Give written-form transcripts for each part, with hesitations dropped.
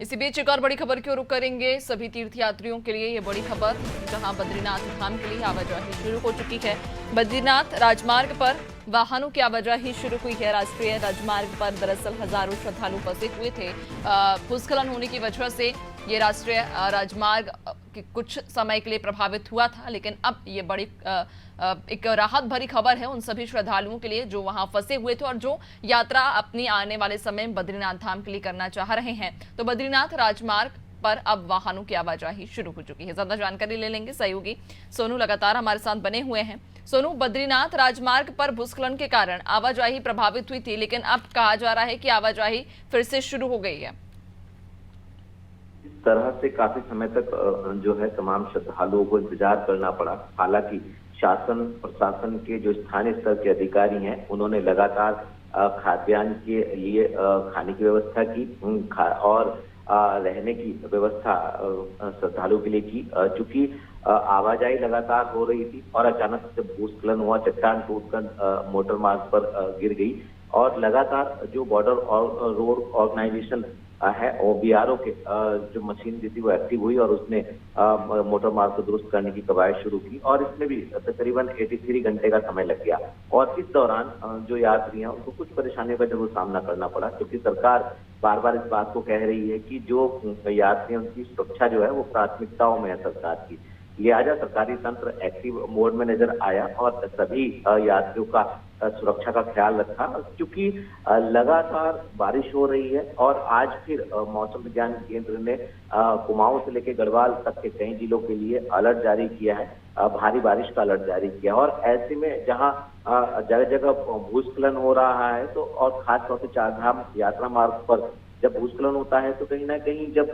इसी बीच एक और बड़ी खबर की ओर रुख करेंगे सभी तीर्थयात्रियों के लिए। ये बड़ी खबर जहां बद्रीनाथ धाम के लिए आवाजाही शुरू हो चुकी है। बद्रीनाथ राजमार्ग पर वाहनों की आवाजाही शुरू हुई है। राष्ट्रीय राजमार्ग पर दरअसल हजारों श्रद्धालु फंसे हुए थे। भूस्खलन होने की वजह से ये राष्ट्रीय राजमार्ग कुछ समय के लिए प्रभावित हुआ था, लेकिन अब ये बड़ी एक राहत भरी खबर है उन सभी श्रद्धालुओं के लिए जो वहां फंसे हुए थे और जो यात्रा अपनी आने वाले समय में बद्रीनाथ धाम के लिए करना चाह रहे हैं। तो बद्रीनाथ राजमार्ग पर अब वाहनों की आवाजाही शुरू हो चुकी है। ज्यादा जानकारी ले लेंगे सहयोगी सोनू लगातार हमारे साथ बने हुए हैं। सोनू, बद्रीनाथ राजमार्ग पर भूस्खलन के कारण आवाजाही प्रभावित हुई थी, लेकिन अब कहा जा रहा है कि आवाजाही फिर से शुरू हो गई है। इस तरह से काफी समय तक जो है तमाम श्रद्धालुओं को इंतजार करना पड़ा। हालांकि शासन प्रशासन के जो स्थानीय स्तर के अधिकारी हैं उन्होंने लगातार खाद्यान्न के लिए खाने की व्यवस्था की और रहने की व्यवस्था श्रद्धालुओं के लिए की। चूंकि आवाजाही लगातार हो रही थी और अचानक जब भूस्खलन हुआ, चट्टान टूटकर मोटर मार्ग पर गिर गई और लगातार जो बॉर्डर और रोड ऑर्गेनाइजेशन है और बीआरओ के जो मशीन थी वो एक्टिव हुई और उसने मोटर मार्ग को दुरुस्त करने की कवायद शुरू की और इसमें भी तकरीबन 83 घंटे का समय लग गया। और इस दौरान जो यात्री हैं उनको कुछ परेशानियों का जरूर सामना करना पड़ा, क्योंकि सरकार बार बार इस बात को कह रही है कि जो यात्री हैं उनकी सुरक्षा जो है वो प्राथमिकताओं में है सरकार की। लिहाजा सरकारी तंत्र एक्टिव मोड में नजर आया और सभी यात्रियों का सुरक्षा का ख्याल रखा। क्योंकि लगातार बारिश हो रही है और आज फिर मौसम विज्ञान केंद्र ने कुमाऊं से लेकर गढ़वाल तक के कई जिलों के लिए अलर्ट जारी किया है, भारी बारिश का अलर्ट जारी किया। और ऐसे में जहां जगह जगह भूस्खलन हो रहा है तो और खासतौर से चारधाम यात्रा मार्ग पर जब भूस्खलन होता है तो कहीं ना कहीं जब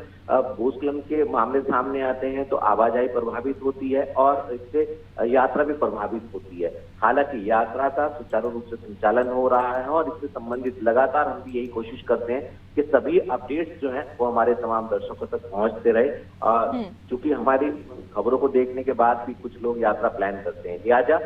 भूस्खलन के मामले सामने आते हैं तो आवाजाही प्रभावित होती है और इससे यात्रा भी प्रभावित होती है। हालांकि यात्रा का सुचारू रूप से संचालन हो रहा है और इससे संबंधित लगातार हम भी यही कोशिश करते हैं कि सभी अपडेट्स जो हैं वो हमारे तमाम दर्शकों तक पहुंचते रहे। क्योंकि हमारी खबरों को देखने के बाद भी कुछ लोग यात्रा प्लान करते हैं। लिहाजा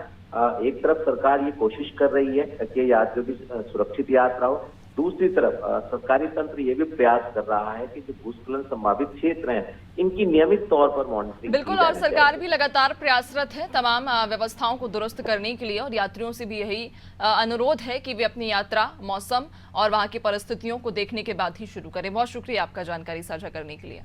एक तरफ सरकार ये कोशिश कर रही है कि यात्रियों की सुरक्षित यात्रा हो, दूसरी तरफ सरकारी तंत्र ये भी प्रयास कर रहा है कि जो भूस्खलन संभावित क्षेत्र हैं इनकी नियमित तौर पर मॉनिटरिंग बिल्कुल, और सरकार भी लगातार प्रयासरत है तमाम व्यवस्थाओं को दुरुस्त करने के लिए और यात्रियों से भी यही अनुरोध है कि वे अपनी यात्रा मौसम और वहां की परिस्थितियों को देखने के बाद ही शुरू करें। बहुत शुक्रिया आपका जानकारी साझा करने के लिए।